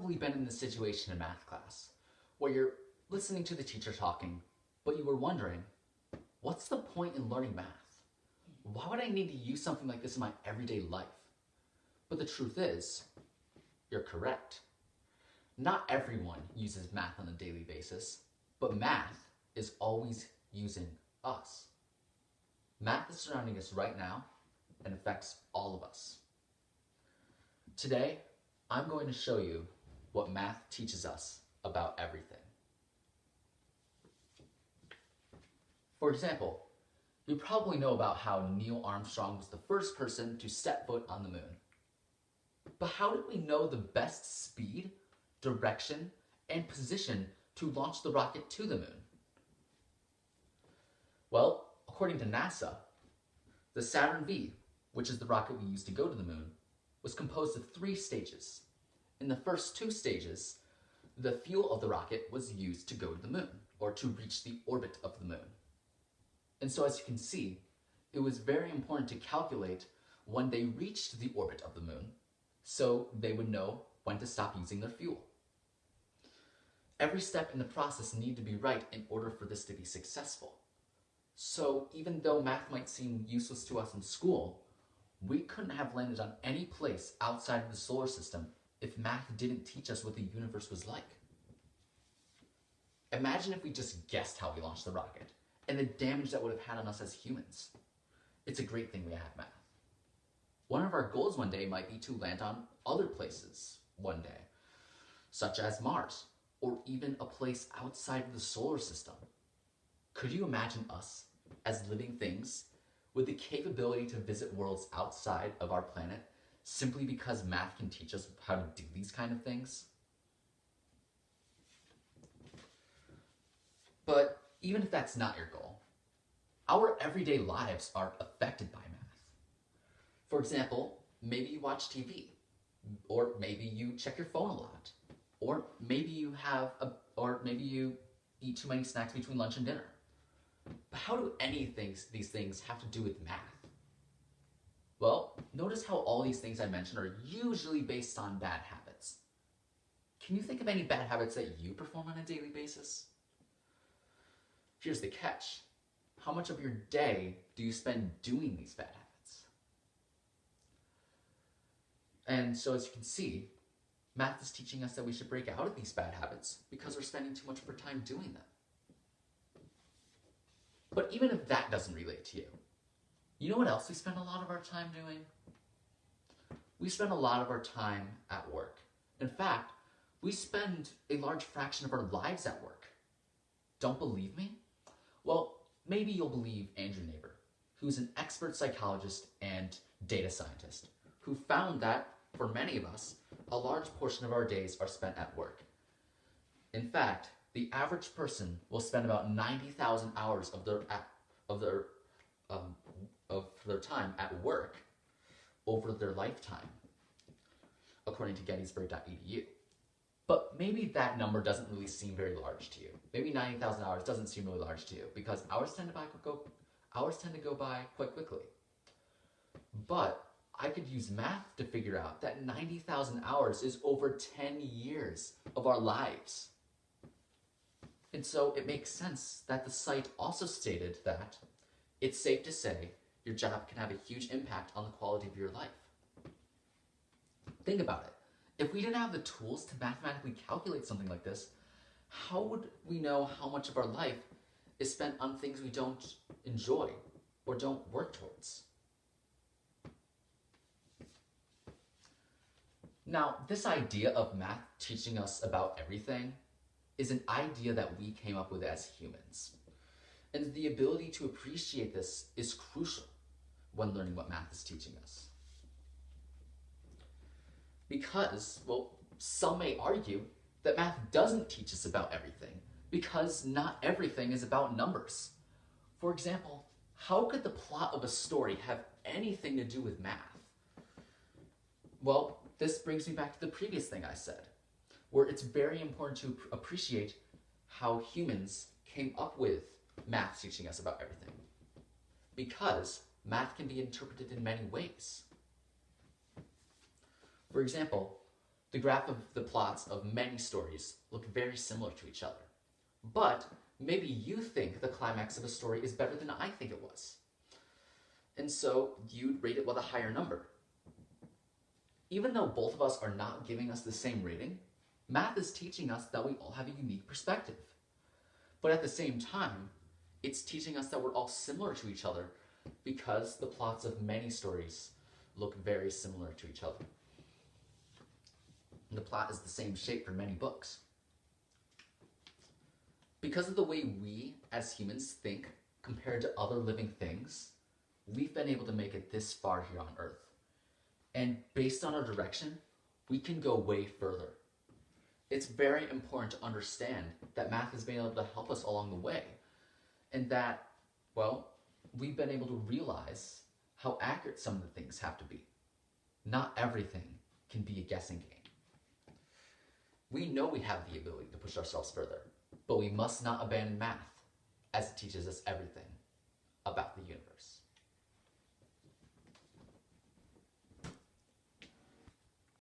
probably been in this situation in math class, where you're listening to the teacher talking, but you were wondering, what's the point in learning math? Why would I need to use something like this in my everyday life? But the truth is, you're correct. Not everyone uses math on a daily basis, but math is always using us. Math is surrounding us right now and affects all of us. Today, I'm going to show you what math teaches us about everything. For example, you probably know about how Neil Armstrong was the first person to step foot on the moon. But how did we know the best speed, direction, and position to launch the rocket to the moon? Well, according to NASA, the Saturn V, which is the rocket we use to go to the moon, was composed of 3 stages. In the first 2 stages, the fuel of the rocket was used to go to the moon, or to reach the orbit of the moon. And so as you can see, it was very important to calculate when they reached the orbit of the moon, so they would know when to stop using their fuel. Every step in the process needed to be right in order for this to be successful. So even though math might seem useless to us in school, we couldn't have landed on any place outside of the solar system if math didn't teach us what the universe was like. Imagine if we just guessed how we launched the rocket and the damage that would have had on us as humans. It's a great thing we have math. One of our goals one day might be to land on other places one day, such as Mars, or even a place outside of the solar system. Could you imagine us as living things with the capability to visit worlds outside of our planet simply because math can teach us how to do these kind of things? But even if that's not your goal, our everyday lives are affected by math. For example, maybe you watch TV, or maybe you check your phone a lot, or maybe you eat too many snacks between lunch and dinner. But how do these things have to do with math? Well, notice how all these things I mentioned are usually based on bad habits. Can you think of any bad habits that you perform on a daily basis? Here's the catch. How much of your day do you spend doing these bad habits? And so as you can see, math is teaching us that we should break out of these bad habits because we're spending too much of our time doing them. But even if that doesn't relate to you, you know what else we spend a lot of our time doing? We spend a lot of our time at work. In fact, we spend a large fraction of our lives at work. Don't believe me? Well, maybe you'll believe Andrew Neighbor, who's an expert psychologist and data scientist, who found that, for many of us, a large portion of our days are spent at work. In fact, the average person will spend about 90,000 hours of their time at work over their lifetime, according to Gettysburg.edu. But maybe that number doesn't really seem very large to you. Maybe 90,000 hours doesn't seem really large to you because hours tend to go by quite quickly. But I could use math to figure out that 90,000 hours is over 10 years of our lives. And so it makes sense that the site also stated that it's safe to say your job can have a huge impact on the quality of your life. Think about it. If we didn't have the tools to mathematically calculate something like this, how would we know how much of our life is spent on things we don't enjoy or don't work towards? Now, this idea of math teaching us about everything is an idea that we came up with as humans. And the ability to appreciate this is crucial when learning what math is teaching us. Because, well, some may argue that math doesn't teach us about everything, because not everything is about numbers. For example, how could the plot of a story have anything to do with math? Well, this brings me back to the previous thing I said, where it's very important to appreciate how humans came up with math teaching us about everything. Because math can be interpreted in many ways. For example, the graph of the plots of many stories look very similar to each other. But maybe you think the climax of a story is better than I think it was. And so you'd rate it with a higher number. Even though both of us are not giving us the same rating, math is teaching us that we all have a unique perspective. But at the same time, it's teaching us that we're all similar to each other because the plots of many stories look very similar to each other. And the plot is the same shape for many books. Because of the way we, as humans, think compared to other living things, we've been able to make it this far here on Earth. And based on our direction, we can go way further. It's very important to understand that math has been able to help us along the way, and that, well, we've been able to realize how accurate some of the things have to be. Not everything can be a guessing game. We know we have the ability to push ourselves further, but we must not abandon math, as it teaches us everything about the universe.